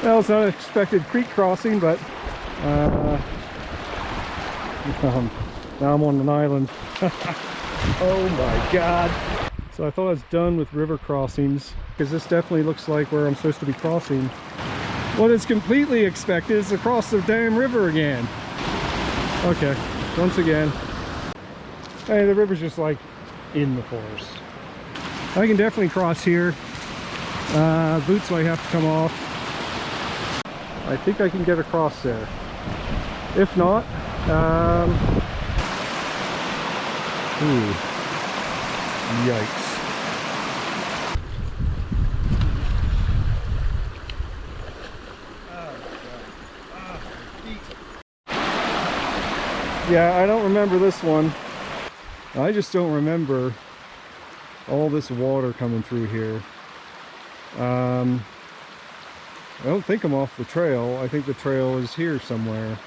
Well, it's not an expected creek crossing, but now I'm on an island. Oh my god. So I thought I was done with river crossings, because this definitely looks like where I'm supposed to be crossing. What is completely expected is to cross the damn river again. Okay, once again. Hey, the river's just like in the forest. I can definitely cross here. Boots might have to come off. I think I can get across there. If not, ooh, yikes. Yeah, I don't remember this one. I just don't remember all this water coming through here. I don't think I'm off the trail. I think the trail is here somewhere.